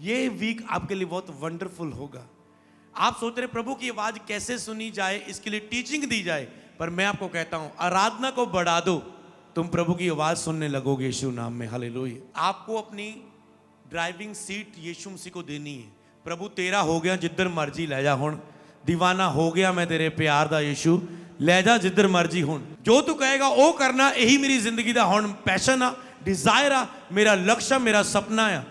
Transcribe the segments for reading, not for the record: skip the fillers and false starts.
ये वीक आपके लिए बहुत वंडरफुल होगा। आप सोच रहे प्रभु की आवाज कैसे सुनी जाए, इसके लिए टीचिंग दी जाए, पर मैं आपको कहता हूं आराधना को बढ़ा दो, तुम प्रभु की आवाज सुनने लगोगे यीशु नाम में। हालेलुया। आपको अपनी ड्राइविंग सीट यीशु मसीह को देनी है। प्रभु तेरा हो गया जिधर मर्जी ले जा, हुण दीवाना हो गया मैं तेरे प्यार दा यीशु, ले जा जिधर मर्जी। हुण जो तू कहेगा वो करना, यही मेरी जिंदगी दा हुण पैशन आ, डिजायर आ, मेरा लक्ष्य, मेरा सपना आ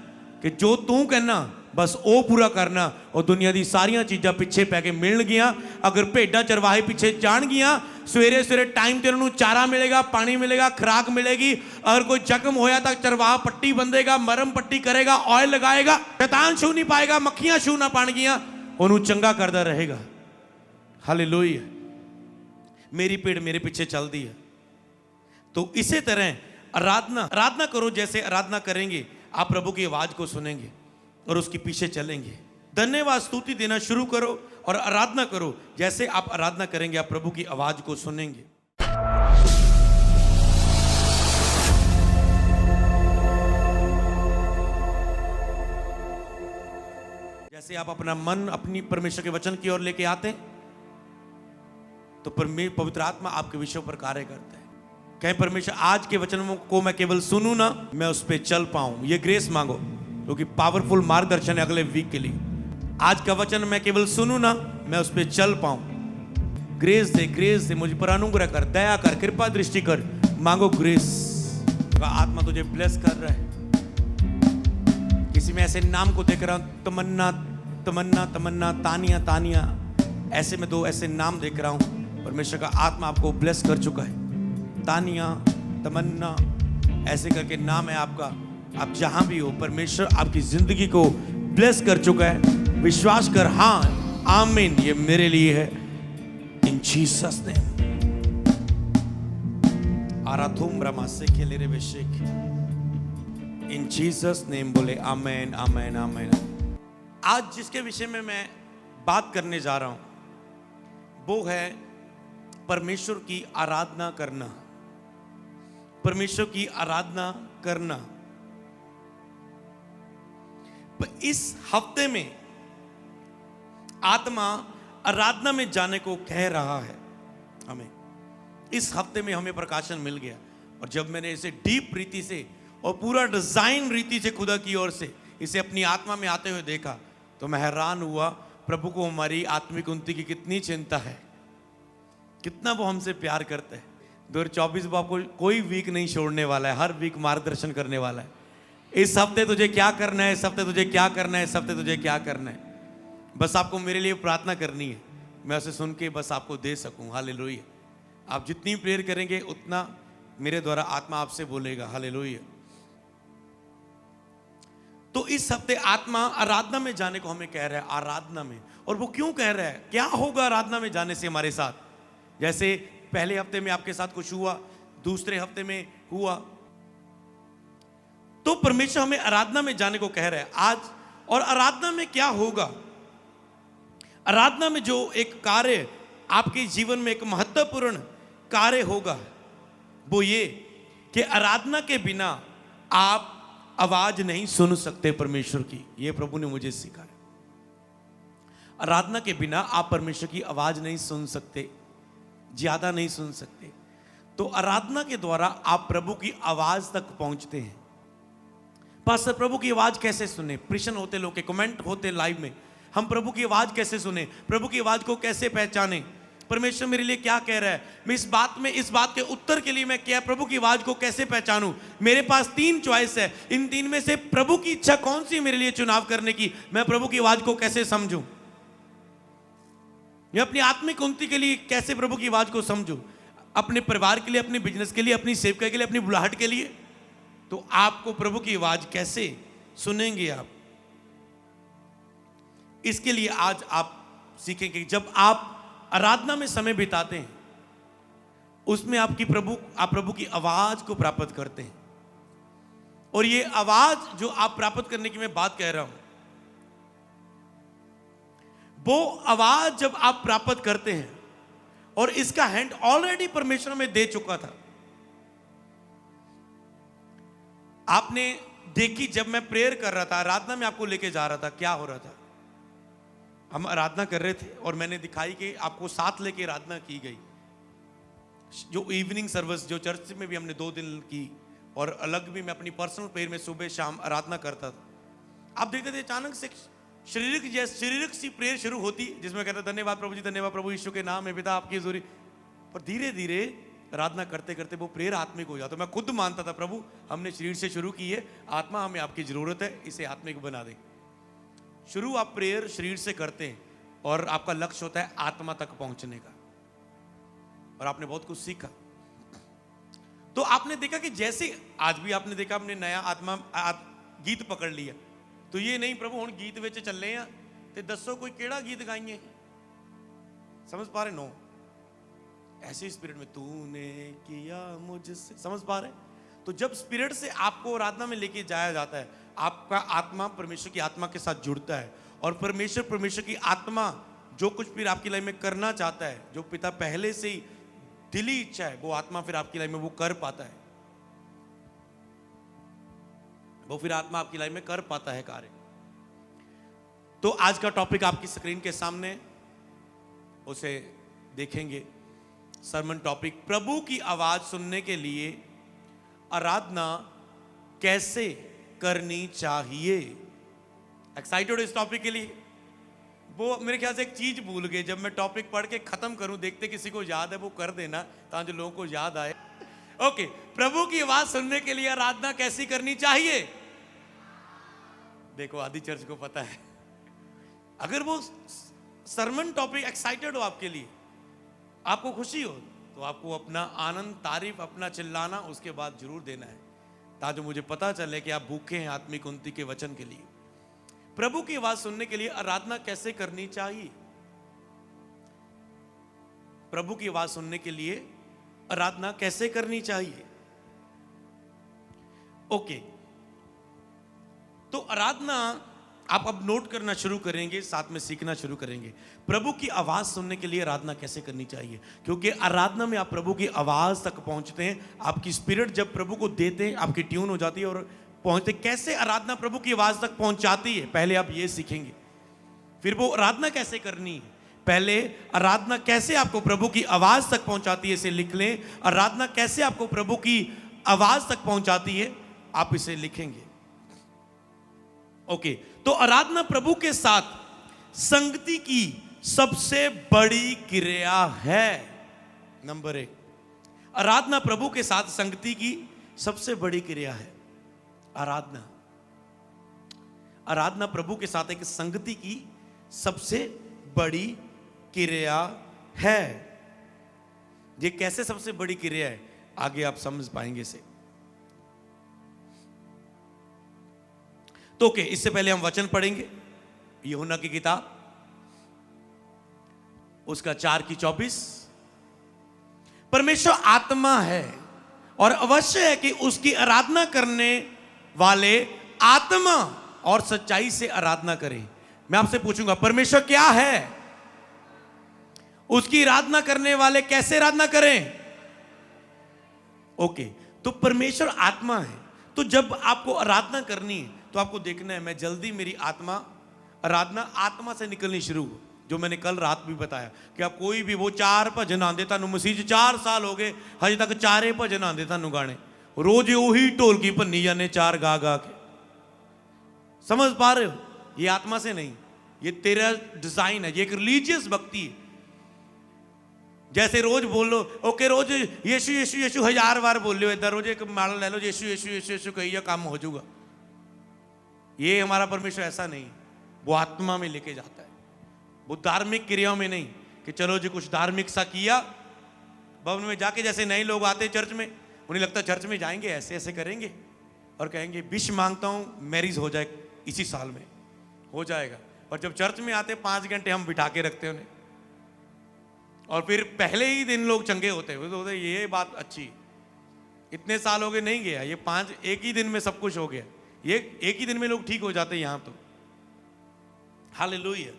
कि जो तू कहना बस वो पूरा करना। और दुनिया दी सारियां चीज़ां पिछे पै के मिलन गियां। अगर भेडां चरवाहे पिछे जान गियां, सवेरे सवेरे टाइम ते उन्होंने चारा मिलेगा, पानी मिलेगा, खुराक मिलेगी। अगर कोई जख्म होया तो चरवाहा पट्टी बंधेगा, मरम पट्टी करेगा, ऑयल लगाएगा, शैतान छू नहीं पाएगा, मक्खियां छू ना पान गियां, उन्होंने चंगा करता रहेगा। हालेलुया। मेरी भेड़ मेरे पीछे चलती है। तो इसी तरह आराधना करो। जैसे आराधना करेंगे आप प्रभु की आवाज को सुनेंगे और उसके पीछे चलेंगे। धन्यवाद स्तुति देना शुरू करो और आराधना करो। जैसे आप आराधना करेंगे आप प्रभु की आवाज को सुनेंगे। जैसे आप अपना मन अपनी परमेश्वर के वचन की ओर लेके आते हैं तो पवित्र आत्मा आपके विषयों पर कार्य करता है। कहें परमेश्वर आज के वचन को मैं केवल सुनूं ना, मैं उस पर चल पाऊं। ये ग्रेस मांगो क्योंकि पावरफुल मार्गदर्शन है अगले वीक के लिए। आज का वचन मैं केवल सुनूं ना, मैं उस पर चल पाऊं। ग्रेस दे, मुझ पर अनुग्रह कर, दया कर, कृपा दृष्टि कर। मांगो ग्रेस का आत्मा तुझे ब्लेस कर रहा है। किसी में ऐसे नाम को देख रहा हूं, तमन्ना तमन्ना तमन्ना, तानिया तानिया, ऐसे में दो ऐसे नाम देख रहा हूं। परमेश्वर का आत्मा आपको ब्लेस कर चुका है। तानिया, तमन्ना, ऐसे करके नाम है आपका। आप जहां भी हो परमेश्वर आपकी जिंदगी को ब्लेस कर चुका है। विश्वास कर, हाँ आमीन, ये मेरे लिए है। इन जीसस नेम। आराधुम रमासे खेले रे बेशेक। इन जीसस नेम बोले आमीन आमीन आमीन। आज जिसके विषय में मैं बात करने जा रहा हूं वो है परमेश्वर की आराधना करना। परमेश्वर की आराधना करना। इस हफ्ते में आत्मा आराधना में जाने को कह रहा है हमें। इस हफ्ते में हमें प्रकाशन मिल गया और जब मैंने इसे डीप रीति से और पूरा डिजाइन रीति से खुदा की ओर से इसे अपनी आत्मा में आते हुए देखा तो मैं हैरान हुआ प्रभु को हमारी आत्मिक उन्नति की कितनी चिंता है, कितना वो हमसे प्यार करते हैं। 2024 वो आपको कोई वीक नहीं छोड़ने वाला है, हर वीक मार्गदर्शन करने वाला है। इस हफ्ते तुझे क्या करना है, इस हफ्ते तुझे क्या करना है, इस हफ्ते तुझे क्या करना है। बस आपको मेरे लिए प्रार्थना करनी है, मैं उसे सुन के बस आपको दे सकूं। हालेलुया। आप जितनी प्रेयर करेंगे उतना मेरे द्वारा आत्मा आपसे बोलेगा। हालेलुया। तो इस हफ्ते आत्मा आराधना में जाने को हमें कह रहा है। आराधना में, और वो क्यों कह रहा है, क्या होगा आराधना में जाने से हमारे साथ। जैसे पहले हफ्ते में आपके साथ कुछ हुआ, दूसरे हफ्ते में हुआ, तो परमेश्वर हमें आराधना में जाने को कह रहा है आज। और आराधना में क्या होगा, आराधना में जो एक कार्य आपके जीवन में एक महत्वपूर्ण कार्य होगा वो ये कि आराधना के बिना आप आवाज नहीं सुन सकते परमेश्वर की। ये प्रभु ने मुझे सिखाया। आराधना के बिना आप परमेश्वर की आवाज नहीं सुन सकते, ज्यादा नहीं सुन सकते। तो आराधना के द्वारा आप प्रभु की आवाज तक पहुंचते हैं। पास्टर प्रभु की आवाज कैसे सुने, प्रश्न होते लोग के, कमेंट होते लाइव में, हम प्रभु की आवाज कैसे सुने, प्रभु की आवाज को कैसे पहचाने, परमेश्वर मेरे लिए क्या कह रहा है। मैं इस बात के उत्तर के लिए मैं क्या प्रभु की आवाज को कैसे पहचानूं। मेरे पास 3 चॉइस है, इन 3 में से प्रभु की इच्छा कौन सी मेरे लिए चुनाव करने की, मैं प्रभु की आवाज को कैसे समझूं। मैं अपनी आत्मिक उन्नति के लिए कैसे प्रभु की आवाज को समझूं, अपने परिवार के लिए, अपने बिजनेस के लिए, अपनी सेवकाई के लिए, अपनी बुलाहट के लिए। तो आपको प्रभु की आवाज कैसे सुनेंगे आप, इसके लिए आज आप सीखेंगे। जब आप आराधना में समय बिताते हैं उसमें आप प्रभु की आवाज को प्राप्त करते हैं। और ये आवाज जो आप प्राप्त करने की मैं बात कह रहा हूं, वो आवाज जब आप प्राप्त करते हैं और इसका हैंड ऑलरेडी परमेश्वर में दे चुका था। आपने देखी, जब मैं प्रेयर कर रहा था, आराधना में आपको लेके जा रहा था, क्या हो रहा था? हम आराधना कर रहे थे और मैंने दिखाई कि आपको साथ लेके आराधना की गई। जो इवनिंग सर्विस जो चर्च में भी हमने 2 दिन की, और अलग भी मैं अपनी पर्सनल प्रेयर में सुबह शाम आराधना करता था। आप देखते थे अचानक से शारीरिक सी प्रेयर शुरू होती, जिसमें कहता धन्यवाद प्रभु जी, धन्यवाद प्रभु यीशु के नाम में पिता आपकी हजूरी, पर धीरे धीरे आराधना करते करते वो प्रेयर आत्मिक हो जाता। मैं खुद मानता था प्रभु हमने शरीर से शुरू की है, आत्मा हमें आपकी जरूरत है, इसे आत्मिक बना दे। शुरू आप प्रेयर शरीर से करते हैं और आपका लक्ष्य होता है आत्मा तक पहुंचने का, और आपने बहुत कुछ सीखा। तो आपने देखा कि जैसे आज भी आपने देखा हमने नया गीत पकड़ लिया, तो ये नहीं प्रभु हुण गीत विच चले हैं ते दसो कोई केड़ा गीत गाइए, समझ पा रहे? नो, ऐसे स्पिरिट में तूने किया मुझसे, समझ पा रहे? तो जब स्पिरिट से आपको आराधना में लेके जाया जाता है, आपका आत्मा परमेश्वर की आत्मा के साथ जुड़ता है, और परमेश्वर की आत्मा जो कुछ फिर आपकी लाइफ में करना चाहता है, जो पिता पहले से ही दिली इच्छा है, वो आत्मा फिर आपकी लाइफ में वो कर पाता है, वो फिर आत्मा आपकी लाइफ में कर पाता है कार्य। तो आज का टॉपिक आपकी स्क्रीन के सामने, उसे देखेंगे। सरमन टॉपिक, प्रभु की आवाज सुनने के लिए आराधना कैसे करनी चाहिए। एक्साइटेड हो इस टॉपिक के लिए? वो मेरे ख्याल से एक चीज भूल गए, जब मैं टॉपिक पढ़ के खत्म करूं, देखते किसी को याद है वो कर देना, ताकि लोगों को याद आए। ओके, प्रभु की आवाज सुनने के लिए आराधना कैसी करनी चाहिए? देखो आदि चर्च को पता है। अगर वो सरमन टॉपिक एक्साइटेड हो आपके लिए, आपको खुशी हो, तो आपको अपना आनंद, तारीफ, अपना चिल्लाना उसके बाद जरूर देना है, ताकि मुझे पता चले कि आप भूखे हैं आत्मिक उन्नति के वचन के लिए। प्रभु की आवाज सुनने के लिए आराधना कैसे करनी चाहिए? प्रभु की आवाज सुनने के लिए आराधना कैसे करनी चाहिए? ओके, तो आराधना आप अब नोट करना शुरू करेंगे, साथ में सीखना शुरू करेंगे। प्रभु की आवाज सुनने के लिए आराधना कैसे करनी चाहिए, क्योंकि आराधना में आप प्रभु की आवाज तक पहुंचते हैं। आपकी स्पिरिट जब प्रभु को देते हैं, आपकी ट्यून हो जाती है और पहुंचते। कैसे आराधना प्रभु की आवाज तक पहुंचाती है, पहले आप ये सीखेंगे। फिर वो आराधना कैसे करनी है, पहले आराधना कैसे आपको प्रभु की आवाज तक पहुंचाती है, इसे लिख लें। आराधना कैसे आपको प्रभु की आवाज तक पहुंचाती है, आप इसे लिखेंगे। ओके, तो आराधना प्रभु के साथ संगति की सबसे बड़ी क्रिया है। नंबर 1, आराधना प्रभु के साथ संगति की सबसे बड़ी क्रिया है। आराधना प्रभु के साथ एक संगति की सबसे बड़ी क्रिया है। ये कैसे सबसे बड़ी क्रिया है, आगे आप समझ पाएंगे इसे। तो ओके, इससे पहले हम वचन पढ़ेंगे। यूहन्ना की किताब उसका 4:24। परमेश्वर आत्मा है और अवश्य है कि उसकी आराधना करने वाले आत्मा और सच्चाई से आराधना करें। मैं आपसे पूछूंगा, परमेश्वर क्या है? उसकी आराधना करने वाले कैसे आराधना करें? ओके, तो परमेश्वर आत्मा है, तो जब आपको आराधना करनी है तो आपको देखना है, मैं जल्दी मेरी आराधना आत्मा से निकलनी शुरू हो। जो मैंने कल रात भी बताया कि आप कोई भी वो 4 भजन आंदे तानू मसीह 4 साल हो गए, हजे तक 4 भजन आंदे तानू गाने, रोज वही ढोलकी भन्नी जाने 4 गा गा के। समझ पा रहे हो? ये आत्मा से नहीं, ये तेरा डिजाइन है, ये एक रिलीजियस भक्ति है। जैसे रोज बोल लो, ओके रोज यीशु यीशु यीशु 1000 बार बोल लो, इधर रोज एक माला ले लो, यीशु यीशु यीशु यीशु कहिए, काम हो जाऊगा। ये हमारा परमेश्वर ऐसा नहीं, वो आत्मा में लेके जाता है, वो धार्मिक क्रियाओं में नहीं कि चलो जी कुछ धार्मिक सा किया। भवन में जाके जैसे नए लोग आते चर्च में, उन्हें लगता है चर्च में जाएंगे ऐसे ऐसे करेंगे और कहेंगे विश मांगता हूं मैरिज हो जाए इसी साल में, हो जाएगा। और जब चर्च में आते 5 घंटे हम बिठा के रखते हैं उन्हें, और फिर पहले ही दिन लोग चंगे होते हैं, तो ये बात अच्छी, इतने साल हो गए नहीं गया, ये 5 एक ही दिन में सब कुछ हो गया, ये एक ही दिन में लोग ठीक हो जाते हैं यहां। तो हालेलुया।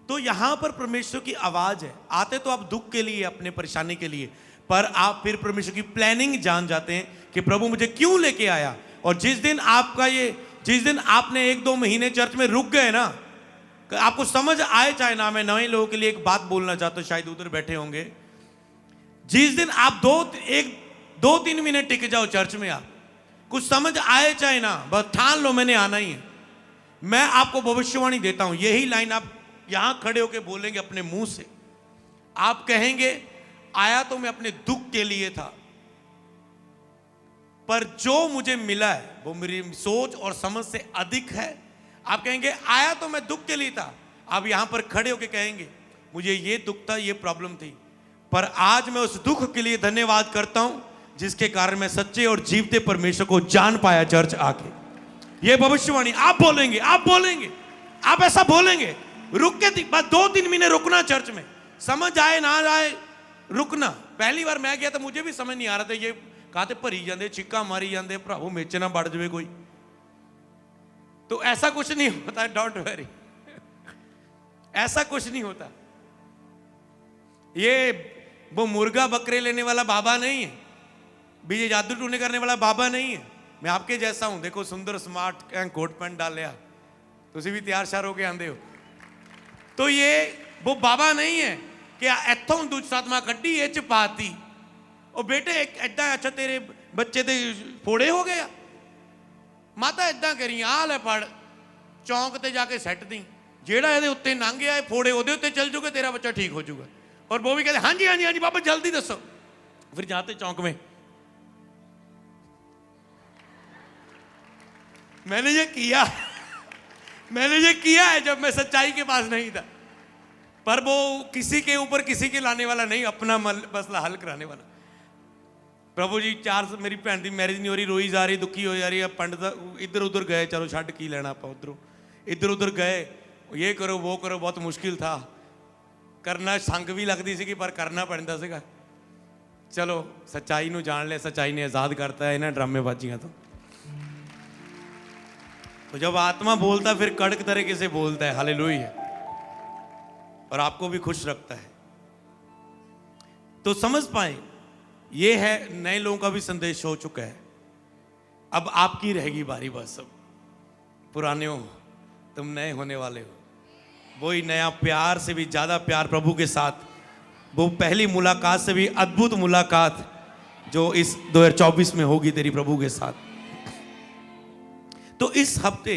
तो यहां पर परमेश्वर की आवाज है। आते तो आप दुख के लिए, अपने परेशानी के लिए, पर आप फिर परमेश्वर की प्लानिंग जान जाते हैं कि प्रभु मुझे क्यों लेके आया, और जिस दिन आपने 1-2 महीने चर्च में रुक गए ना, आपको समझ आए चाहे ना, मैं नए लोगों के लिए एक बात बोलना चाहता हूं, शायद उधर बैठे होंगे। जिस दिन आप 2-3 महीने टिक जाओ चर्च में, आप कुछ समझ आए चाहे ना, बस ठान लो मैंने आना ही है। मैं आपको भविष्यवाणी देता हूं, यही लाइन आप यहां खड़े होकर बोलेंगे अपने मुंह से। आप कहेंगे आया तो मैं अपने दुख के लिए था, पर जो मुझे मिला है वो मेरी सोच और समझ से अधिक है। आप कहेंगे आया तो मैं दुख के लिए था, आप यहां पर खड़े होकर कहेंगे मुझे ये दुख था, ये प्रॉब्लम थी, पर आज मैं उस दुख के लिए धन्यवाद करता हूं जिसके कारण मैं सच्चे और जीवते परमेश्वर को जान पाया चर्च आके। ये भविष्यवाणी आप बोलेंगे, आप ऐसा बोलेंगे। रुक के बस 2-3 महीने रुकना चर्च में, समझ आए ना आए रुकना। पहली बार मैं गया तो मुझे भी समझ नहीं आ रहा था, ये कहते भरी जाते, चिक्का मारी जाते, भरावो मेच ना बढ़ जाए कोई। तो ऐसा कुछ नहीं होता, डोंट वरी, ऐसा कुछ नहीं होता। ये वो मुर्गा बकरे लेने वाला बाबा नहीं है, बीजे जादू टूने करने वाला बाबा नहीं है। मैं आपके जैसा हूं, देखो सुंदर स्मार्ट कोट पैंट डाल लिया, तुसी भी तैयार शार होके आंदे हो। तो ये वो बाबा नहीं है कि इथों दुष्टात्मा कड्डी ये च पाती, और बेटे ऐदा अच्छा तेरे बच्चे ते फोड़े हो गया, माता ऐदा करी आ ले पढ़ चौंक ते जाके सैट दी, जेड़ा ये उत्ते लंघ गया फोड़े ओदे उत्ते चल जूगे, तेरा बच्चा ठीक हो जाऊगा। और वो भी कहते हाँ जी हाँ जी हाँ जी बाबा जल्दी दसो। फिर जाते चौंक में, मैंने ये किया है जब मैं सच्चाई के पास नहीं था। पर वो किसी के ऊपर किसी के लाने वाला नहीं, अपना मसला हल कराने वाला। प्रभु जी मेरी भैन की मैरिज नहीं हो रही, रोई जा रही, दुखी हो जा रही है, पंडित इधर उधर गए, चलो छड़ की लेना, आप उधरों इधर उधर गए, ये करो वो करो, बहुत मुश्किल था करना, संग भी लगती सी पर करना पड़ता सीगा। चलो सच्चाई नू जान लिया, सच्चाई ने आज़ाद करता है इन्हें ड्रामेबाजियां तो जब आत्मा बोलता फिर कड़क तरीके से बोलता है, हालेलुया, और आपको भी खुश रखता है। तो समझ पाए, ये है नए लोगों का भी संदेश हो चुका है, अब आपकी रहेगी बारी। बस सब पुराने हो, तुम नए होने वाले हो। वही नया प्यार से भी ज़्यादा प्यार प्रभु के साथ, वो पहली मुलाकात से भी अद्भुत मुलाकात जो इस 2024 में होगी तेरी प्रभु के साथ। तो इस हफ्ते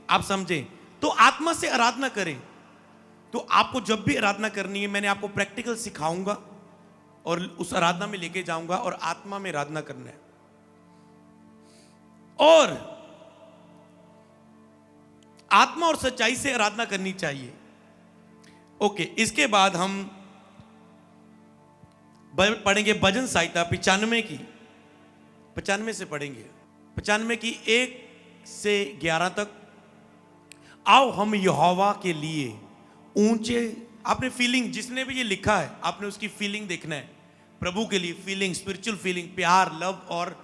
आप समझे, तो आत्मा से आराधना करें। तो आपको जब भी आराधना करनी है, मैंने आपको प्रैक्टिकल सिखाऊंगा और उस आराधना में लेके जाऊंगा, और आत्मा में आराधना करना है। और आत्मा और सच्चाई से आराधना करनी चाहिए। ओके, इसके बाद हम पढ़ेंगे भजन संहिता 95 की, 95 से पढ़ेंगे, 95 की 1 से 11 तक। आओ हम यहोवा के लिए ऊंचे, आपने फीलिंग, जिसने भी ये लिखा है आपने उसकी फीलिंग देखना है, प्रभु के लिए फीलिंग, स्पिरिचुअल फीलिंग, प्यार, लव और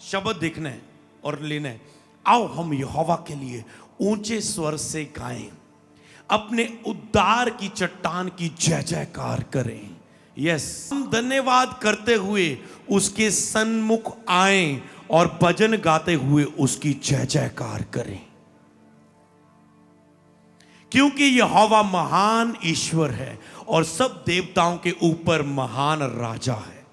शब्द देखना है और लेना है। आओ हम यहोवा के लिए ऊंचे स्वर से गाएं, अपने उद्धार की चट्टान की जय जयकार करें। यस, हम धन्यवाद करते हुए उसके सन्मुख आएं और भजन गाते हुए उसकी जय जयकार करें, क्योंकि यहोवा महान ईश्वर है और सब देवताओं के ऊपर महान राजा है।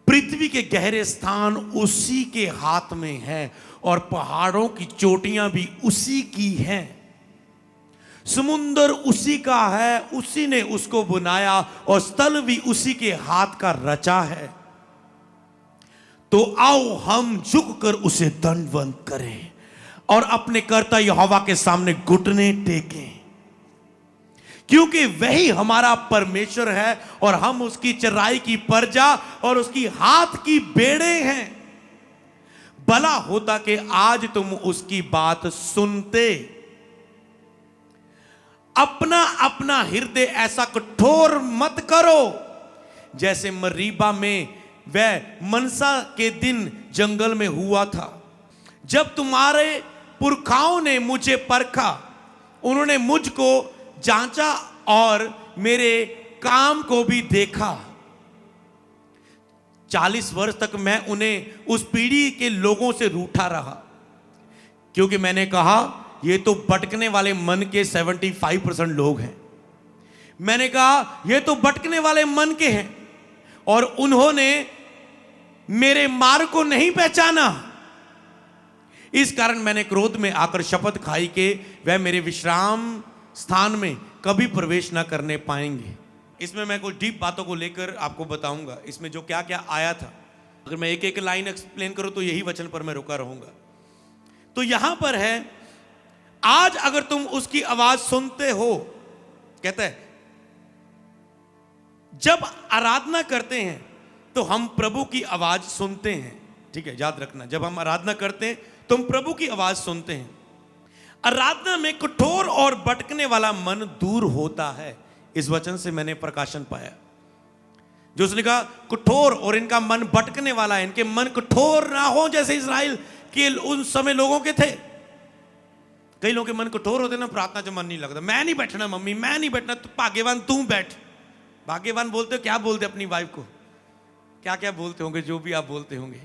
पृथ्वी के गहरे स्थान उसी के हाथ में है और पहाड़ों की चोटियां भी उसी की हैं। समुंदर उसी का है, उसी ने उसको बनाया और स्थल भी उसी के हाथ का रचा है। तो आओ हम झुककर उसे दंडवंदन करें और अपने कर्ता यहोवा के सामने घुटने टेकें, क्योंकि वही हमारा परमेश्वर है और हम उसकी चराई की प्रजा और उसकी हाथ की बेड़े हैं। भला होता कि आज तुम उसकी बात सुनते। अपना अपना हृदय ऐसा कठोर मत करो जैसे मरीबा में वह मनसा के दिन जंगल में हुआ था, जब तुम्हारे पुरखाओं ने मुझे परखा। उन्होंने मुझको जांचा और मेरे काम को भी देखा। 40 वर्ष तक मैं उन्हें उस पीढ़ी के लोगों से रूठा रहा, क्योंकि मैंने कहा ये तो भटकने वाले मन के 75% लोग हैं। मैंने कहा ये तो भटकने वाले मन के हैं और उन्होंने मेरे मार्ग को नहीं पहचाना। इस कारण मैंने क्रोध में आकर शपथ खाई कि वह मेरे विश्राम स्थान में कभी प्रवेश ना करने पाएंगे। इसमें मैं कुछ डीप बातों को लेकर आपको बताऊंगा, इसमें जो क्या क्या आया था। अगर मैं एक एक लाइन एक्सप्लेन करूं तो यही वचन पर मैं रुका रहूंगा। तो यहां पर है, आज अगर तुम उसकी आवाज सुनते हो, कहता है जब आराधना करते हैं तो हम प्रभु की आवाज सुनते हैं। ठीक है, याद रखना, जब हम आराधना करते हैं तो हम प्रभु की आवाज सुनते हैं। आराधना में कठोर और भटकने वाला मन दूर होता है। इस वचन से मैंने प्रकाशन पाया, जो उसने कहा कठोर और इनका मन भटकने वाला है, इनके मन कठोर ना हो जैसे इजराइल के उन समय लोगों के थे। कई लोगों के मन कठोर होते ना, प्रार्थना से मन नहीं लगता, मैं नहीं बैठना मम्मी, मैं नहीं बैठना, तो भाग्यवान तू बैठ। भाग्यवान बोलते हो, क्या बोलते अपनी वाइफ को, क्या क्या बोलते होंगे, जो भी आप बोलते होंगे,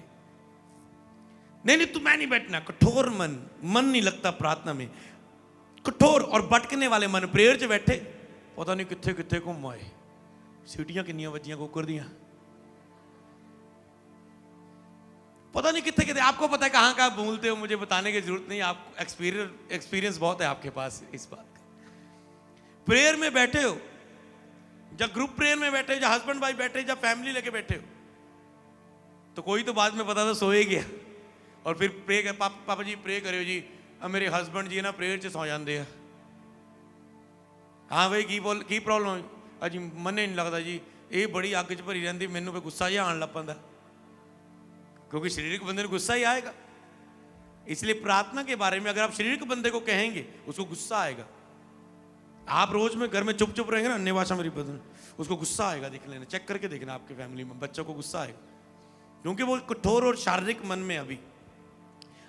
नहीं नहीं तू मैं नहीं बैठना। कठोर मन नहीं लगता प्रार्थना में। कठोर और भटकने वाले मन प्रेयर से बैठे, पता नहीं कितने कितने घूम आए, सीटियां कितनियां बजियां कुकर दियां, पता नहीं कितने कितने। आपको पता है कहां कहां बोलते हो, मुझे बताने की जरूरत नहीं, आप एक्सपीरियंस बहुत है आपके पास इस बात का। प्रेयर में बैठे हो, जब ग्रुप प्रेयर में बैठे, जब हस्बैंड वाइफ बैठे, जब फैमिली लेके बैठे हो, तो कोई तो बाद में पता था सोए गया और फिर प्रे कर, पापा जी प्रे करो जी, अब मेरे हस्बैंड जी ना प्रेयर से सो जाते हैं। हाँ भाई की प्रॉब्लम, अजी मन नहीं लगता जी, ये बड़ी अग च भरी रहती, मैनू फिर गुस्सा जिहा आन लग पैंदा, क्योंकि शरीरक बंदे को गुस्सा ही आएगा। इसलिए प्रार्थना के बारे में अगर आप शरीरक बंदे को कहेंगे उसको गुस्सा आएगा। आप रोज में घर में चुप चुप रहेंगे ना, अन्य भाषा मेरी बदन, उसको गुस्सा आएगा। देख लेना, चेक करके देखना आपके फैमिली में बच्चों को गुस्सा आएगा, क्योंकि वो कठोर और शारीरिक मन में। अभी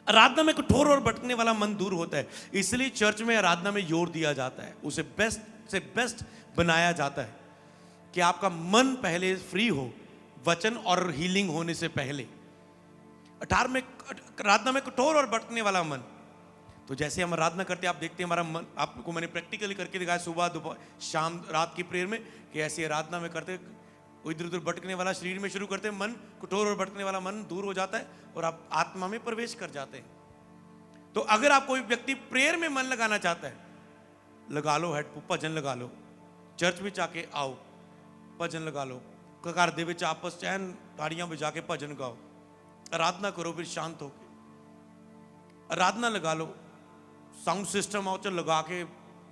आराधना में कठोर और भटकने वाला मन दूर होता है, इसलिए चर्च में आराधना में जोर दिया जाता है, उसे बेस्ट से बेस्ट बनाया जाता है कि आपका मन पहले फ्री हो वचन और हीलिंग होने से पहले। 18 में आराधना में कठोर और भटकने वाला मन। तो जैसे हम आराधना करते हैं, आप देखते हैं हमारा मन, आपको मैंने प्रैक्टिकली करके दिखाया सुबह दोपहर शाम रात की प्रेयर में, कि ऐसी आराधना में करते इधर उधर भटकने वाला शरीर में शुरू करते हैं, मन कठोर और भटकने वाला मन दूर हो जाता है और आप आत्मा में प्रवेश कर जाते हैं। तो अगर आप कोई व्यक्ति प्रेयर में मन लगाना चाहता है, लगा लो हेडफोन, भजन लगा लो, चर्च में जाके आओ, भजन लगा लो, घर दे विच आपस चैन ताड़ियां बजा के भजन गाओ, आराधना करो, फिर शांत होके आराधना लगा लो, साउंड सिस्टम आओ च लगा के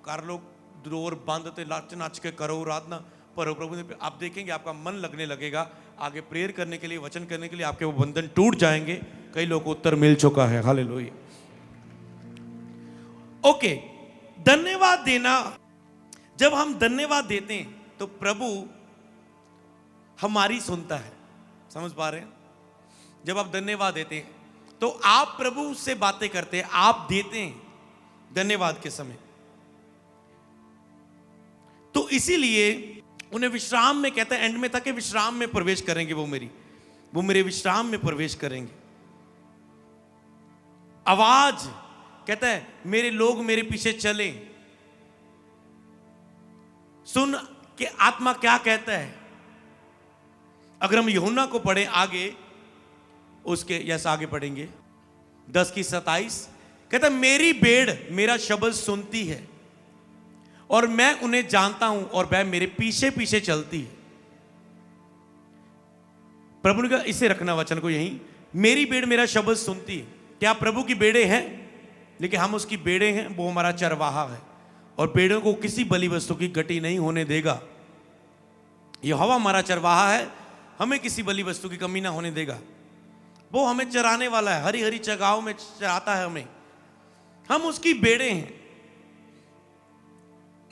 कर लो, डोर बंद ते नच नच के करो आराधना, भरो प्रभु ने। आप देखेंगे आपका मन लगने लगेगा, आगे प्रेयर करने के लिए, वचन करने के लिए आपके वो बंधन टूट जाएंगे। कई लोगों को उत्तर मिल चुका है, हालेलुया। ओके, धन्यवाद देना। जब हम धन्यवाद देते हैं तो प्रभु हमारी सुनता है, समझ पा रहे हैं? जब आप धन्यवाद देते हैं तो आप प्रभु से बातें करते हैं, आप देते हैं धन्यवाद के समय। तो इसीलिए उन्हें विश्राम में कहता है, एंड में था कि विश्राम में प्रवेश करेंगे, वो मेरे विश्राम में प्रवेश करेंगे। आवाज कहता है मेरे लोग मेरे पीछे चले, सुन कि आत्मा क्या कहता है। अगर हम यूहन्ना को पढ़े आगे, उसके यस आगे पढ़ेंगे 10:27, कहता है मेरी भेड़ मेरा शब्द सुनती है और मैं उन्हें जानता हूं और वह मेरे पीछे पीछे चलती है। प्रभु ने कहा इसे रखना वचन को यहीं, मेरी भेड़ मेरा शब्द सुनती है। क्या प्रभु की भेड़े हैं? लेकिन हम उसकी भेड़े हैं, वो हमारा चरवाहा है और भेड़ों को किसी बलि वस्तु की गति नहीं होने देगा। यहोवा हमारा चरवाहा है, हमें किसी बलि वस्तु की कमी ना होने देगा। वो हमें चराने वाला है, हरी हरी जगहों में चराता है हमें, हम उसकी भेड़े हैं।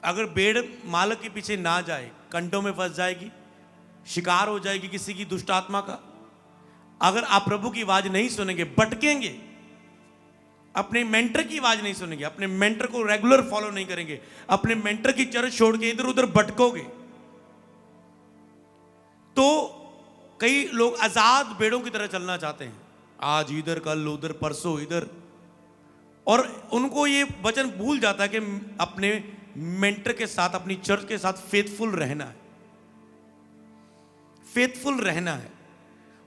अगर भेड़ मालक के पीछे ना जाए, कंटों में फंस जाएगी, शिकार हो जाएगी किसी की दुष्ट आत्मा का। अगर आप प्रभु की आवाज नहीं सुनेंगे, भटकेंगे, अपने मेंटर की आवाज नहीं सुनेंगे, अपने मेंटर को रेगुलर फॉलो नहीं करेंगे, अपने मेंटर की चर्च छोड़ के इधर उधर भटकोगे, तो कई लोग आजाद भेड़ों की तरह चलना चाहते हैं, आज इधर कल उधर परसों इधर, और उनको ये वचन भूल जाता है कि अपने मेंटर के साथ, अपनी चर्च के साथ फेथफुल रहना है, फेथफुल रहना है।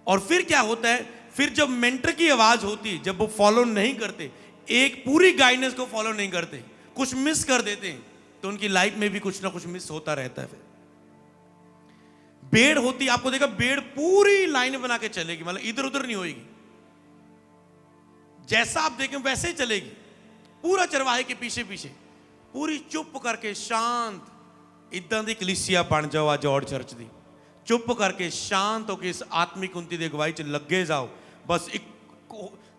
और फिर क्या होता है, फिर जब मेंटर की आवाज होती है, जब वो फॉलो नहीं करते, एक पूरी गाइडेंस को फॉलो नहीं करते, कुछ मिस कर देते हैं, तो उनकी लाइफ में भी कुछ ना कुछ मिस होता रहता है। फिर भेड़ होती, आपको देखा, भेड़ पूरी लाइन बना के चलेगी, मतलब इधर उधर नहीं होगी, जैसा आप देखें वैसे ही चलेगी, पूरा चरवाहे के पीछे पीछे, पूरी चुप करके शांत। इदां दी कलीसिया बन जाओ आज और चर्च दी, चुप करके शांत होकर इस आत्मिक उन्नति दी अगवाई च लगे जाओ। बस एक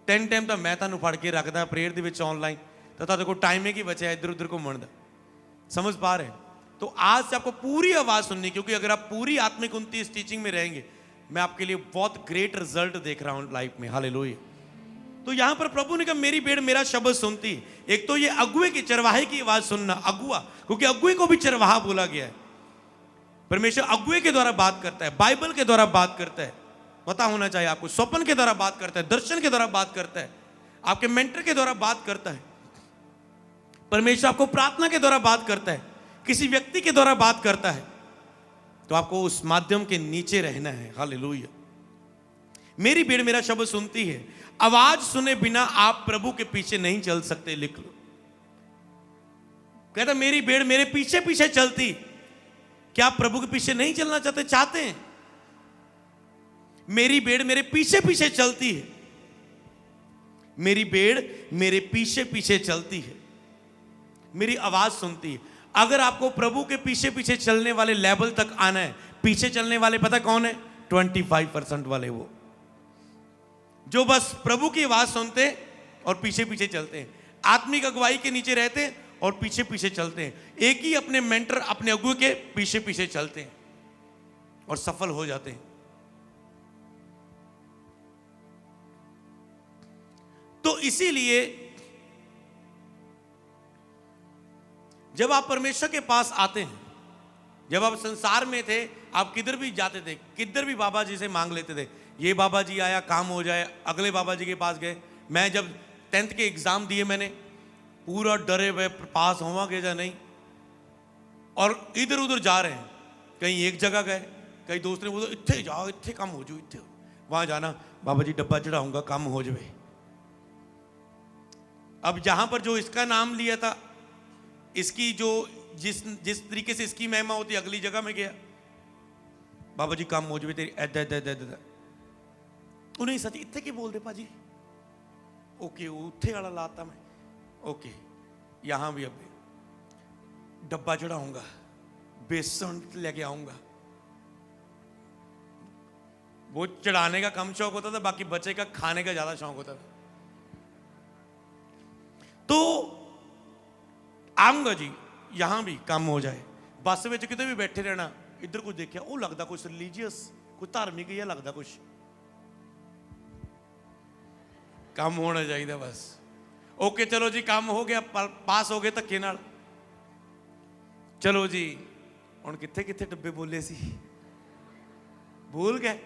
3 टाइम तो मैं तुहानू फड़ के रखदा प्रेयर दे विच ऑनलाइन, तो तुहाडे कोल टाइम ही बचा इधर उधर घूमण दा, समझ पा रहे हैं? तो आज से आपको पूरी आवाज सुननी, क्योंकि अगर आप पूरी आत्मिक उन्नति इस टीचिंग में रहेंगे, मैं आपके लिए बहुत ग्रेट रिजल्ट देख रहा हूं लाइफ में। हालेलुया। तो यहां पर प्रभु ने कहा मेरी भेड़ मेरा शब्द सुनती। एक तो ये अगुए की, चरवाहे की आवाज सुनना, अगुआ, क्योंकि अगुए को भी चरवाहा बोला गया है। परमेश्वर अगुए के द्वारा बात करता है, बाइबल के द्वारा बात करता है, पता होना चाहिए आपको, स्वप्न के द्वारा बात करता है, दर्शन के द्वारा बात करता है, आपके मेंटर के द्वारा बात करता है। परमेश्वर आपको प्रार्थना के द्वारा बात करता है, किसी व्यक्ति के द्वारा बात करता है, तो आपको उस माध्यम के नीचे रहना है। हालेलुया। मेरी भेड़ मेरा शब्द सुनती है, आवाज सुने बिना आप प्रभु के पीछे नहीं चल सकते। लिख लो, कहता मेरी भेड़ मेरे पीछे पीछे चलती। क्या आप प्रभु के पीछे नहीं चलना चाहते? चाहते हैं। मेरी भेड़ मेरे पीछे पीछे चलती है, मेरी भेड़ मेरे पीछे पीछे चलती है, मेरी आवाज सुनती है। अगर आपको प्रभु के पीछे पीछे चलने वाले लेवल तक आना है, पीछे चलने वाले पता कौन है? 25% वाले, वो जो बस प्रभु की आवाज सुनते और पीछे पीछे चलते हैं, आत्मिक अगुवाई के नीचे रहते हैं और पीछे पीछे चलते हैं, एक ही अपने मेंटर, अपने अगुए के पीछे पीछे चलते हैं और सफल हो जाते हैं। तो इसीलिए जब आप परमेश्वर के पास आते हैं, जब आप संसार में थे, आप किधर भी जाते थे, किधर भी बाबा जी से मांग लेते थे, ये बाबा जी आया काम हो जाए, अगले बाबा जी के पास गए। मैं जब 10th के एग्जाम दिए, मैंने पूरा डरे हुए पास होवांगे या नहीं, और इधर उधर जा रहे हैं, कहीं एक जगह गए, कहीं दोस्त ने बोला इत्थे जाओ, इत्थे काम हो जाओ, इत्थे वहां जाना, बाबा जी डब्बा चढ़ाऊंगा काम हो जाए। अब जहां पर जो इसका नाम लिया था, इसकी जो जिस तरीके से इसकी महिमा होती, अगली जगह में गया, बाबा जी काम हो जाए तेरी ऐदा ऐदा ऐदा, उन्हें सच इत्थे की बोल दे पाजी, ओके उत्थे वाला लाता मैं, ओके यहां भी अब डब्बा चढ़ाऊंगा, बेसन लेके आऊंगा। वो चढ़ाने का कम शौक होता था, बाकी बच्चे का खाने का ज्यादा शौक होता था। तो आऊंगा जी, यहां भी काम हो जाए, बस में कितने भी बैठे रहना, इधर कुछ देखा वो लगता कुछ रिलीजियस, कुछ धार्मिक, या लगता कुछ काम होना चाहिए बस। ओके चलो जी काम हो गया, पास हो गए धक्के नाल, चलो जी हुण किथे किथे डब्बे बोले सी, भूल गए।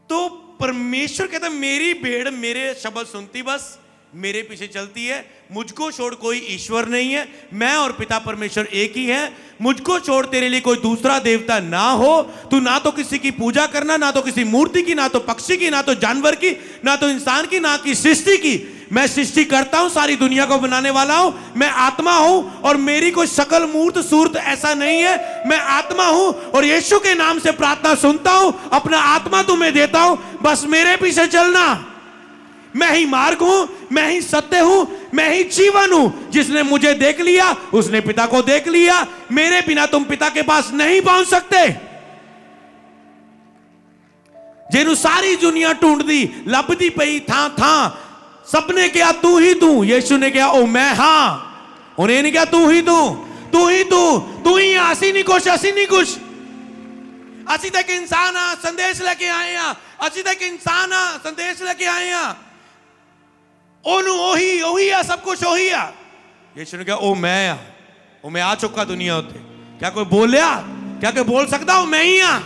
तो परमेश्वर कहता मेरी भेड़ मेरे शब्द सुनती, बस मेरे पीछे चलती है, मुझको छोड़ कोई ईश्वर नहीं है, मैं और पिता परमेश्वर एक ही है, मुझको छोड़ तेरे लिए कोई दूसरा देवता ना हो, तू ना तो किसी की पूजा करना, ना तो किसी मूर्ति की, ना तो पक्षी की, ना तो जानवर की, ना तो इंसान की, ना की सृष्टि की। मैं सृष्टि करता हूं, सारी दुनिया को बनाने वाला हूं, मैं आत्मा हूं और मेरी कोई शकल मूर्त सूरत ऐसा नहीं है, मैं आत्मा हूं और यीशु के नाम से प्रार्थना सुनता हूं, अपना आत्मा तुम्हें देता हूं, बस मेरे पीछे चलना। मैं ही मार्ग हूं, मैं ही सत्य हूं, मैं ही जीवन हूं, जिसने मुझे देख लिया उसने पिता को देख लिया, मेरे बिना तुम पिता के पास नहीं पहुंच सकते। जिन्हों सारी दुनिया ढूंढदी लभदी पई थां थां, सबने कहा तू ही तू, यीशु ने कहा ओ मैं हां, उन्हें नहीं कहा तू ही तू, तू ही तू, तू ही असी नहीं कुछ, असी नहीं कुछ, असी तक इंसान आ संदेश लेके आए हैं, असी तक इंसान आ संदेश लेके आए हैं, ओनू ओही ओही आ, सब कुछ ओही आ। यीशु ने कहा ओ मैं आ, ओ मैं आ चुका दुनिया उत्ते, क्या कोई बोलिया, क्या कोई बोल सकता हूं मैं ही आ।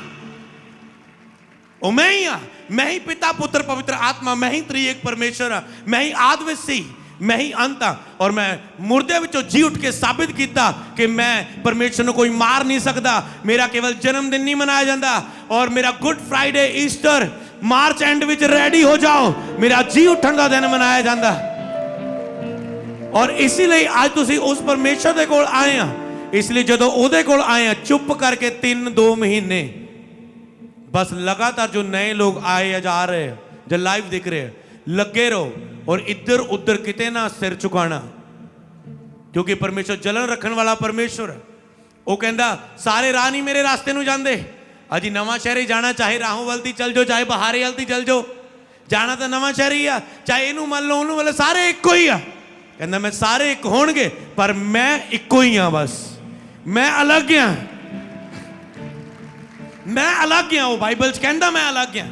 ओ मैं ही हाँ, मैं ही पिता पुत्र पवित्र आत्मा, मैं ही त्रिएक परमेश्वर हाँ, मैं ही आदि विच सी, मैं ही अंत हाँ। और मैं मुर्दे विचों जी उठ के साबित किया कि मैं परमेश्वर को कोई मार नहीं सकता। मेरा केवल जन्मदिन नहीं मनाया जाता, और मेरा good Friday, Easter, March and which ready हो जाओ, मेरा जी उठन का दिन मनाया जाता। और इसीलिए आज तुसी उस परमेश्वर दे कोल आए हैं। इसलिए जदों ओदे कोल आए हैं, चुप करके 3-2 महीने बस लगातार जो नए लोग आए या जा रहे हैं, जो लाइव दिख रहे हैं, लगे रहो और इधर उधर किते ना सिर झुकाना, क्योंकि परमेश्वर जलन रखने वाला परमेश्वर है। वो कहता सारे राह नहीं मेरे रास्ते नूं जांदे। अजी नवां शहर ही जाना, चाहे राहों वलती चल जाओ, चाहे बहारे वलती चल जाओ, जाना तो नवां शहर ही आ, चाहे इनू मन लो उन्होंने, सारे इक्को ही आ। कहता मैं सारे एक होणगे पर मैं इक्को ही हाँ, बस मैं अलग हाँ, मैं अलग हाँ। वो बाइबल च कहता मैं अलग हाँ।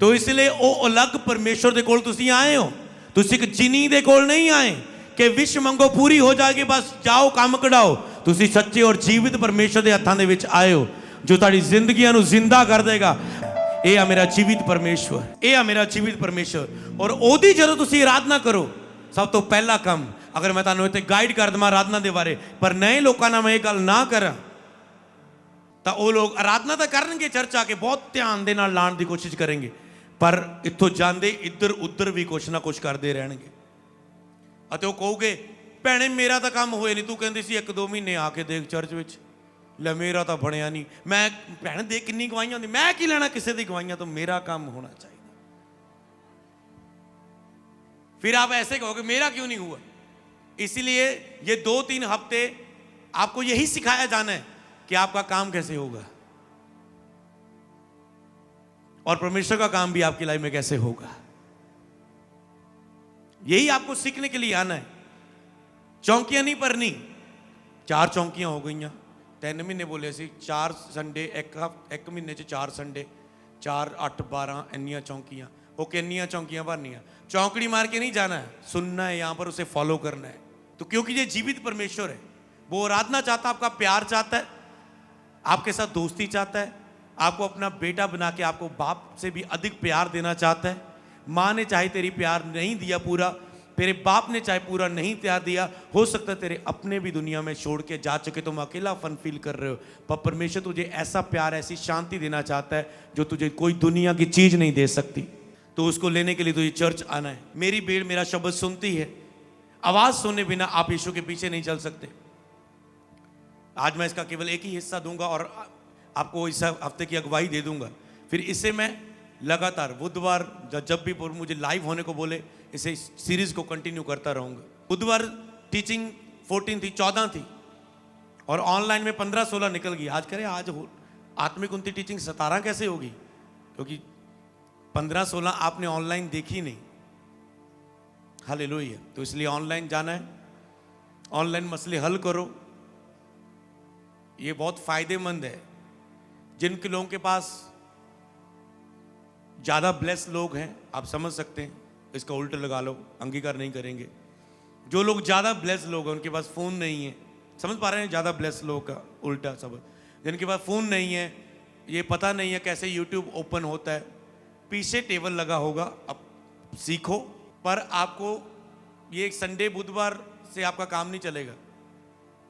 तो इसलिए वो अलग परमेश्वर दे कोल तुसी आए हो। तुसी एक जिनी दे कोल नहीं आए कि विश मंगो पूरी हो जाएगी, बस जाओ काम कढ़ाओ। तुसी सच्चे और जीवित परमेश्वर दे हत्थां दे विच आए हो, जो ताड़ी जिंदगियां नूं जिंदा कर देगा। ये आ मेरा जीवित परमेश्वर, ये आ मेरा जीवित परमेश्वर। और ओदी जदों तुसी आराधना करो, सब तो पहला काम, अगर मैं तुहानूं इत्थे गाइड कर देवां आराधना दे बारे, पर नए लोकां नाल मैं ये गल ना करा, तो वो लोग आराधना तो करनगे, चर्च आके बहुत ध्यान दे नाल लाण दी कोशिश करेंगे, पर इत्थों जांदे इधर उधर भी कुछ ना कुछ करते रहणगे। अते वो कहोगे भैणे मेरा तो काम होए नहीं, तू कहंदी सी 1-2 महीने आके देख चर्च विच, ले मेरा तो बनया नहीं। मैं भैण देख किन्नी गवाहियां होंदी, मैं की लेना किसी दी गवाहियां, तो मेरा काम होना चाहिए। फिर आप ऐसे कहोगे मेरा क्यों नहीं हुआ। इसीलिए ये 2-3 हफ्ते आपको यही सिखाया जाना है कि आपका काम कैसे होगा, और परमेश्वर का काम भी आपकी लाइफ में कैसे होगा। यही आपको सीखने के लिए आना है। चौंकियां नहीं भरनी। 4 चौंकियां हो गई, 3 महीने बोले सी, 4 संडे, एक महीने च 4 संडे, 4, 8, 12 इन्नियां चौंकियां। ओके, इन्नियां चौंकियां भरनी है, चौंकड़ी मार के नहीं जाना है, सुनना है यहां पर, उसे फॉलो करना है। तो क्योंकि ये जीवित परमेश्वर है, वो आराधना चाहता है, आपका प्यार चाहता है, आपके साथ दोस्ती चाहता है, आपको अपना बेटा बना के आपको बाप से भी अधिक प्यार देना चाहता है। माँ ने चाहे तेरी प्यार नहीं दिया पूरा, तेरे बाप ने चाहे पूरा नहीं प्यार दिया, हो सकता है तेरे अपने भी दुनिया में छोड़ के जा चुके, तुम अकेला फन फील कर रहे हो, पर परमेश्वर तुझे ऐसा प्यार, ऐसी शांति देना चाहता है जो तुझे कोई दुनिया की चीज नहीं दे सकती। तो उसको लेने के लिए तुझे चर्च आना है। मेरी भीड़ मेरा शब्द सुनती है, आवाज सुने बिना आप यीशु के पीछे नहीं चल सकते। आज मैं इसका केवल एक ही हिस्सा दूंगा और आपको इस हफ्ते की अगुवाई दे दूंगा। फिर इसे मैं लगातार बुधवार जब भी मुझे लाइव होने को बोले, इसे सीरीज को कंटिन्यू करता रहूंगा। बुधवार टीचिंग 14 थी, 14 थी, और ऑनलाइन में 15-16 निकल गई। आज करें, आज हो आत्मिक उन्नति टीचिंग 17 कैसे होगी, क्योंकि 15-16 आपने ऑनलाइन देखी नहीं। हालेलुया। तो इसलिए ऑनलाइन जाना है, ऑनलाइन मसले हल करो। ये बहुत फायदेमंद है। जिनके लोगों के पास ज़्यादा ब्लेस लोग हैं, आप समझ सकते हैं, इसका उल्टा लगा लो, अंगीकार नहीं करेंगे। जो लोग ज़्यादा ब्लेस लोग हैं, उनके पास फ़ोन नहीं है, समझ पा रहे हैं, ज़्यादा ब्लेस लोग का उल्टा सब। जिनके पास फ़ोन नहीं है, ये पता नहीं है कैसे यूट्यूब ओपन होता है, पीछे टेबल लगा होगा, अब सीखो। पर आपको ये संडे बुधवार से आपका काम नहीं चलेगा।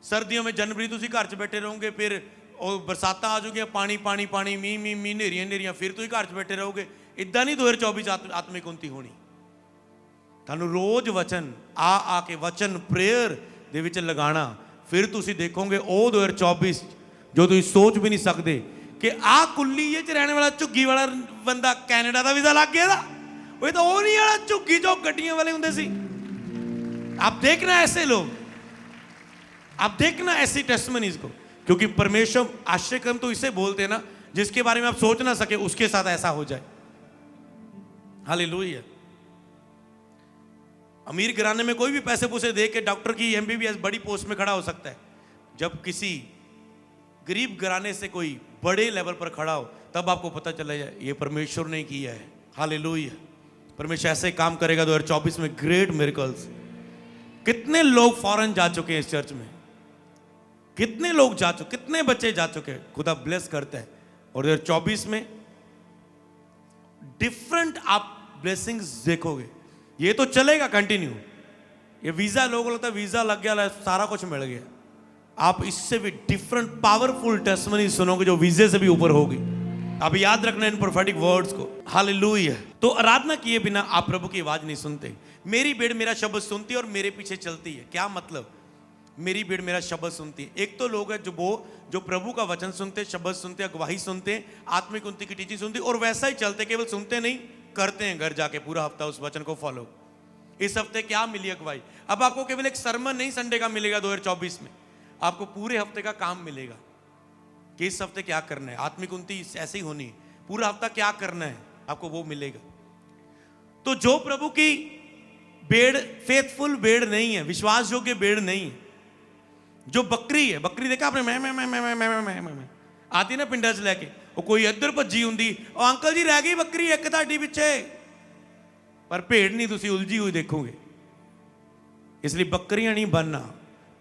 सर्दियों में जनवरी तुम घर च बैठे रहोगे, फिर और बरसात आ जाऊगी, पानी पानी पानी, मीह नेरियां नेरियां, फिर तुम घर च बैठे रहोगे। इदा नहीं 2024 आत्मिक उन्नति होनी। थानू रोज वचन आ के वचन प्रेयर दे विच लगाना, फिर तुसी देखोगे ओ 2024 जो तुम सोच भी नहीं सकते कि आ कुल्ली च रहने वाला झुग्गी वाला बंदा कैनेडा का वीजा लग गया। वो तो वो नहीं वाला झुग्गी जो गड्डियां वाले होंगे सी। आप देखना ऐसे लोग, आप देखना ऐसी टेस्टमनीज को, क्योंकि परमेश्वर आश्चर्यक्रम तो इसे बोलते हैं ना, जिसके बारे में आप सोच ना सके उसके साथ ऐसा हो जाए। हालेलुया। अमीर घराने में कोई भी पैसे पूसे दे के डॉक्टर की एमबीबीएस बड़ी पोस्ट में खड़ा हो सकता है। जब किसी गरीब घराने से कोई बड़े लेवल पर खड़ा हो, तब आपको पता चला जाए ये परमेश्वर ने किया है। हालेलुया। परमेश्वर ऐसे काम करेगा 2024 में, ग्रेट मिरेकल्स। कितने लोग फॉरेन जा चुके हैं इस चर्च में, कितने लोग जा चुके, कितने बच्चे जा चुके हैं। खुदा ब्लेस करता है। और 2024 में डिफरेंट आप ब्लेसिंग्स देखोगे। ये तो चलेगा कंटिन्यू, ये वीजा लोगों को लगता है वीजा लग गया सारा कुछ मिल गया। आप इससे भी डिफरेंट पावरफुल टेस्टिमनी सुनोगे जो वीजे से भी ऊपर होगी। आप याद रखना इन प्रोफेटिक वर्ड्स को। हालेलुया। तो आराधना किए बिना आप प्रभु की आवाज नहीं सुनते। मेरी भीड़ मेरा शब्द सुनती है और मेरे पीछे चलती है। क्या मतलब? मेरी भीड़ मेरा शब्द सुनती है। एक तो लोग हैं जो प्रभु का वचन सुनते, शब्द सुनते, अगवाही सुनते, आत्मिक उन्नति की टीचिंग सुनते और वैसा ही चलते, केवल सुनते नहीं करते हैं घर जाके पूरा हफ्ता उस वचन को फॉलो। इस हफ्ते क्या मिली अगवाई? अब आपको केवल एक सरमन नहीं संडे का मिलेगा 2024 में, आपको पूरे हफ्ते का काम मिलेगा कि इस हफ्ते क्या करना है। आत्मिक उन्नति ऐसे ही होनी है, पूरा हफ्ता क्या करना है आपको वो मिलेगा। तो जो प्रभु की भेड़ फेथफुल भेड़ नहीं है, विश्वास योग्य भेड़ नहीं है, जो बकरी है, बकरी देखा आपने मैं आती ना पिंडा से लेके, वो कोई इधर भज्जी होंगी, और अंकल जी रह गई बकरी एक ਤੁਹਾਡੀ ਪਿੱਛੇ, पर भेड़ नहीं तुसी उलझी हुई देखोगे। इसलिए बकरियां नहीं बनना,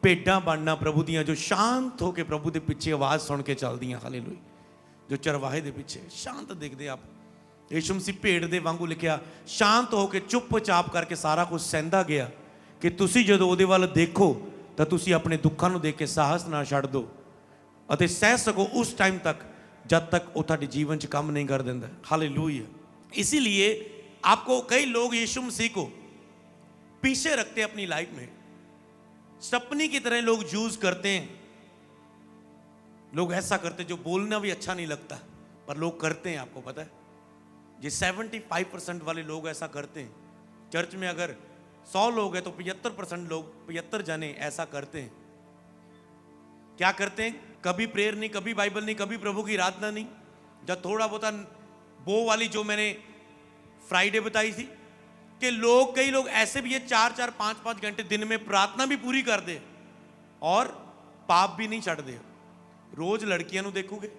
भेडां बनना प्रभु दियां, जो शांत होके प्रभु के पिछे आवाज सुन के चलदियां। हालेलुया। जो चरवाहे दे पिछे शांत देखते आप। यीशु मसीह भेड़ दे वांगू लिखिया शांत होके चुपचाप करके सारा कुछ सहंदा गया कि तुसी जदों ਉਹਦੇ ਵੱਲ देखो ਤਾਂ ਤੁਸੀਂ ਆਪਣੇ ਦੁੱਖਾਂ ਨੂੰ ਦੇਖ ਕੇ ਸਾਹਸ ਨਾ ਛੱਡ ਦਿਓ ਅਤੇ ਸਹਿ ਸਕੋ उस टाइम तक जब तक वो ਤੁਹਾਡੇ जीवन च काम नहीं कर देता। हालेलुया। इसीलिए आपको कई लोग यीशु मसीह को पीछे रखते अपनी लाइफ में, सपनी की तरह लोग यूज करते हैं। लोग ऐसा करते जो बोलना भी अच्छा नहीं लगता पर लोग करते हैं। आपको पता है ये 75% वाले लोग ऐसा करते हैं। चर्च में अगर 100 लोग हैं तो 75% लोग, 75 जने ऐसा करते हैं। क्या करते हैं? कभी प्रेयर नहीं, कभी बाइबल नहीं, कभी प्रभु की आराधना नहीं। जब थोड़ा बहुत वो वाली जो मैंने फ्राइडे बताई थी कि लोग, कई लोग ऐसे भी है 4-4, 5-5 घंटे दिन में प्रार्थना भी पूरी कर दे और पाप भी नहीं छड़ दे। रोज लड़कियां ਨੂੰ देखोगे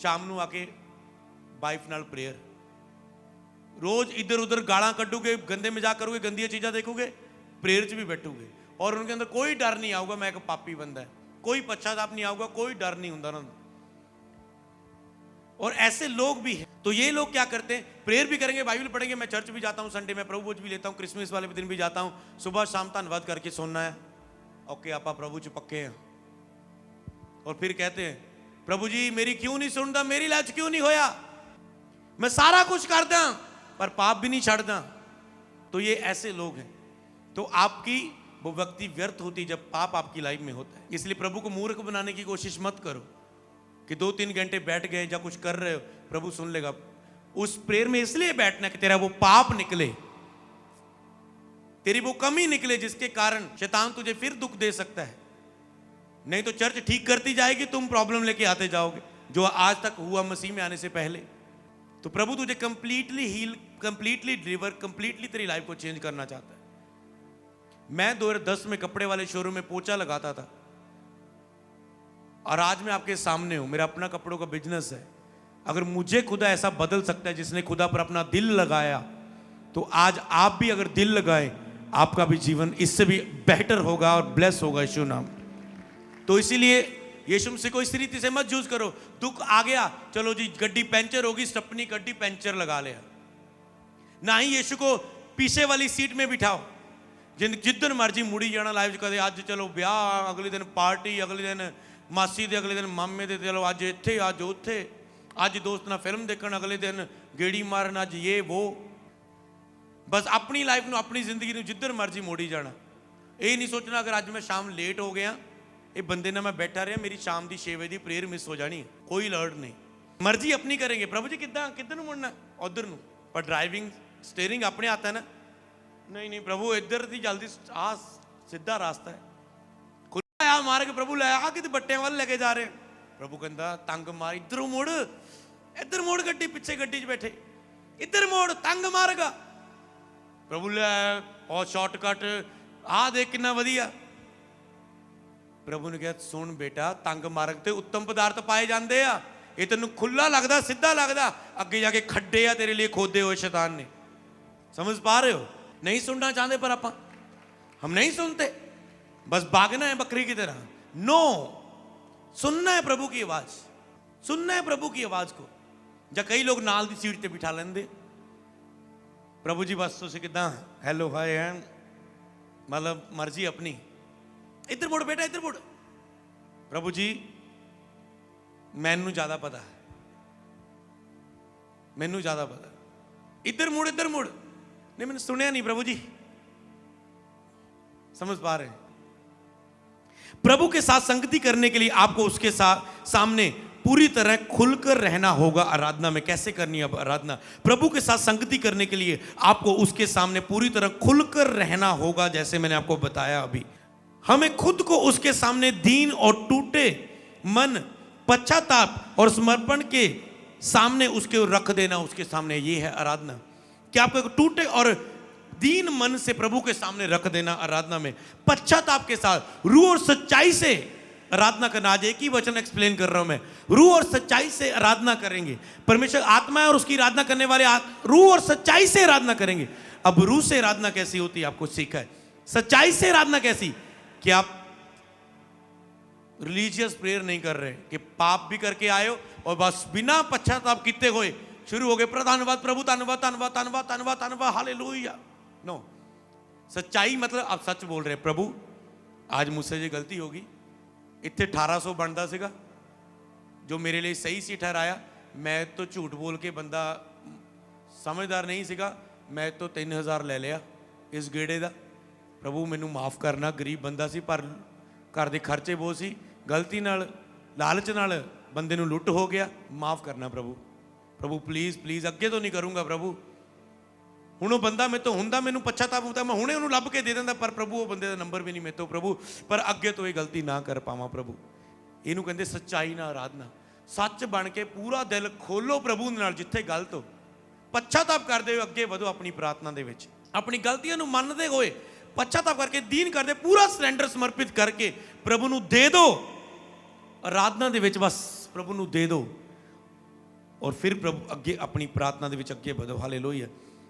शाम ਨੂੰ आके वाइफ नाल प्रेयर, रोज इधर उधर गालां कड्डोगे, गंदे मजाक करोगे, गंदी चीज़ां देखोगे, प्रेयर च भी बैठोगे और उनके अंदर कोई डर नहीं आऊगा मैं एक पापी बंदा है, कोई पश्चाताप नहीं आऊगा, कोई डर नहीं होता ना। और ऐसे लोग भी हैं। तो ये लोग क्या करते हैं? प्रेयर भी करेंगे, बाइबल पढ़ेंगे, मैं चर्च भी जाता हूँ, संडे में प्रभु भोज भी लेता हूँ, क्रिसमस वाले दिन भी जाता हूँ, सुबह शाम धन्यवाद करके सोना है। ओके आप प्रभु च पक्के हैं। और फिर कहते हैं प्रभु जी मेरी क्यों नहीं सुनता, मेरी लाइफ क्यों नहीं होया, मैं सारा कुछ करदा पर पाप भी नहीं छड़दा। तो ये ऐसे लोग हैं। तो आपकी वो व्यक्ति व्यर्थ होती जब पाप आपकी लाइफ में होता है। इसलिए प्रभु को मूर्ख बनाने की कोशिश मत करो कि 2-3 घंटे बैठ गए या कुछ कर रहे हो प्रभु सुन लेगा। उस प्रेयर में इसलिए बैठना कि तेरा वो पाप निकले, तेरी वो कमी निकले जिसके कारण शैतान तुझे फिर दुख दे सकता है। नहीं तो चर्च ठीक करती जाएगी, तुम प्रॉब्लम लेके आते जाओगे जो आज तक हुआ मसीह में आने से पहले। तो प्रभु तुझे completely heal, completely deliver, completely तेरी लाइफ को चेंज करना चाहता है। मैं 2010 में कपड़े वाले शोरूम में पोछा लगाता था और आज मैं आपके सामने हूं, मेरा अपना कपड़ों का बिजनेस है। अगर मुझे खुदा ऐसा बदल सकता है जिसने खुदा पर अपना दिल लगाया, तो आज आप भी अगर दिल लगाए आपका भी जीवन इससे भी बेहतर होगा और ब्लेस होगा यीशु नाम। तो इसीलिए यीशु मसीह को इस रीति से मत यूज करो। दुख आ गया, चलो जी गड्डी पंचर होगी, स्टपनी गड्डी पंचर लगा लिया। ना ही यीशु को पीछे वाली सीट में बिठाओ, जिधर मर्जी मुड़ी जाना लाइफ कदे अज चलो ब्याह, अगले दिन पार्टी, अगले दिन मासी दे, अगले दिन मामे दे, चलो अज इत्थे अज उत्थे, अज दोस्त ना फिल्म देखण, अगले दिन गेड़ी मारन, अज ये वो। बस अपनी लाइफ में, अपनी जिंदगी में जिधर मर्जी मोड़ी जाना। ये नहीं सोचना अगर अज मैं शाम लेट हो गया, ये बंदे ना मैं बैठा रहा, मेरी शाम की 6 बजे की प्रेयर मिस हो जानी। कोई अलर्ट नहीं, मर्जी अपनी करेंगे। प्रभु जी किधर नूं मुड़ना, उधर नूं, पर ड्राइविंग स्टेयरिंग अपने आता है ना। नहीं नहीं प्रभु इधर दी जल्दी, आ सीधा रास्ता है, खुला आ मार के प्रभु लै आ कि बट्टियां वाल लेके जा रहे हैं। प्रभु कहता तंग मार, इधरों मुड़, इधर मोड़ गड्डी, पिछे गड्डी च बैठे, इधर मोड़, तंग मारेगा। प्रभु लै और शॉर्टकट आ देख कितना वधिया। प्रभु ने कहा सुन बेटा, तंग मार्ग ते उत्तम पदार्थ पाए जाते हैं, ये तेन खुला लगता, सीधा लगता, अगे जाके खड्डे आ तेरे लिए खोदे हुए शैतान ने। समझ पा रहे हो? नहीं सुनना चाहते पर हम नहीं सुनते, बस भागना है बकरी की तरह। नो, सुनना है प्रभु की आवाज, सुनना है प्रभु की आवाज को। ਜਾਂ कई लोग नाल दी सीट ते बिठा लेंदे, प्रभु जी बस तुसी किदा हेलो हाय है मतलब मर्जी अपनी। इधर मुड़ बेटा इधर मुड़। प्रभु जी मैनू ज्यादा पता, मैनू ज्यादा पता। इधर मुड़ नहीं मैंने सुनिया नहीं प्रभु जी। समझ पा रहे हैं? प्रभु के साथ संगति करने के लिए आपको उसके साथ सामने पूरी तरह खुलकर रहना होगा। आराधना में कैसे करनी है आराधना? प्रभु के साथ संगति करने के लिए आपको उसके सामने पूरी तरह खुलकर रहना होगा। जैसे मैंने आपको बताया अभी, हमें खुद को उसके सामने दीन और टूटे मन, पश्चाताप और समर्पण के सामने उसके रख देना। उसके सामने ये है आराधना कि आपको टूटे और दीन मन से प्रभु के सामने रख देना। आराधना में पश्चाताप के साथ रूह और सच्चाई से आराधना करना। आज एक ही वचन एक्सप्लेन कर रहा हूं मैं। रूह और सच्चाई से आराधना करेंगे। परमेश्वर आत्मा है और उसकी आराधना करने वाले रूह और सच्चाई से आराधना करेंगे। अब रूह से आराधना कैसी होती है आपको सीखा है। सच्चाई से आराधना कैसी कि आप रिलीजियस प्रेयर नहीं कर रहे कि पाप भी करके आए हो और बस बिना पश्चाताप किते हुए शुरू हो गए धन्यवाद प्रभु धन्यवाद धन्यवाद धन्यवाद धन्यवाद धन्यवाद हालेलुया। नो, सच्चाई मतलब आप सच बोल रहे प्रभु आज मुझसे ये गलती होगी। इतने 1800 बनता सीगा जो मेरे लिए सही सी ठहराया। मैं तो झूठ बोल के बंदा समझदार नहीं सीगा, मैं तो 3000 ले लिया इस गेड़े का। प्रभु मैनू माफ़ करना, गरीब बंदा सी पर घर के खर्चे बहुत सी, गलती नाल लालच नाल बंदे नू लुट हो गया। माफ़ करना प्रभु, प्रभु प्लीज़ प्लीज़ अगे तो नहीं करूँगा प्रभु। हुण बंदा मैं तो हुंदा मैनू पश्चाताप होता मैं हुणे उन्होंने लभ के दे दिंदा, पर प्रभु वो बंदे का नंबर भी नहीं मेरे तो प्रभु, पर अगे तो ये गलती ना कर पावां प्रभु। इनू कहते सच्चाई ना आराधना। सच बन के पूरा दिल खोलो प्रभु नाल, जिथे गलत हो पश्चाताप करते हुए अगे वधो अपनी प्रार्थना दे विच। अपनी गलतियों नू मनदे होए पश्चाताप करके दीन करते पूरा सरेंडर समर्पित करके प्रभु नू दे दो। आराधना दे विच बस प्रभु नू दे दो और फिर प्रभु अगे अपनी प्रार्थना दे विच अगे वधो। हालेलुया।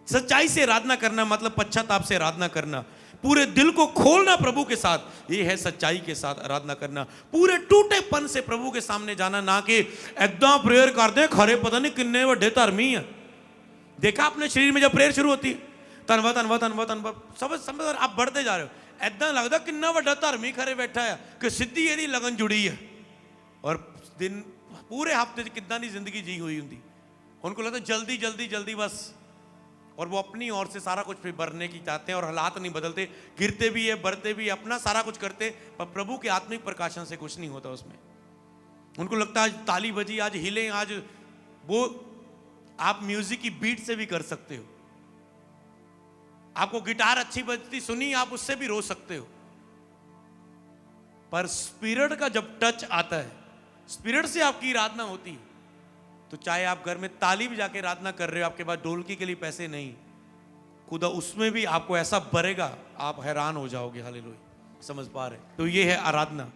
सच्चाई से आराधना करना मतलब पश्चाताप से आराधना करना, पूरे दिल को खोलना प्रभु के साथ। ये है सच्चाई के साथ आराधना करना। पूरे टूटेपन से प्रभु के सामने जाना, ना कि ऐदा प्रेयर कर दे खरे पता नहीं किन्ने वड्डे धर्मी है। देखा अपने शरीर में जब प्रेयर शुरू होती है धन्यवाद धन्यवाद धन्यवाद धन्यवाद समझ आप बढ़ते जा रहे हो। ऐदा लगता किन्ना वड्डा धर्मी खरे बैठा है कि सीधी यदि लगन जुड़ी है और दिन पूरे हफ्ते किदा की जिंदगी जी हुई होंगी। उनको लगता जल्दी जल्दी जल्दी बस, और वो अपनी ओर से सारा कुछ फिर भरने की चाहते हैं और हालात नहीं बदलते, गिरते भी है बढ़ते भी है, अपना सारा कुछ करते, पर प्रभु के आत्मिक प्रकाशन से कुछ नहीं होता उसमें। उनको लगता है आज ताली बजी आज हिले आज वो। आप म्यूजिक की बीट से भी कर सकते हो। आपको गिटार अच्छी बजती सुनी आप उससे भी रो सकते हो, पर स्पिरिट का जब टच आता है, स्पिरिट से आपकी आराधना होती है, तो चाहे आप घर में ताली भी जाके आराधना कर रहे हो, आपके पास ढोलकी के लिए पैसे नहीं, खुदा उसमें भी आपको ऐसा भरेगा आप हैरान हो जाओगे। हालेलुया। समझ पा रहे? तो ये है आराधना।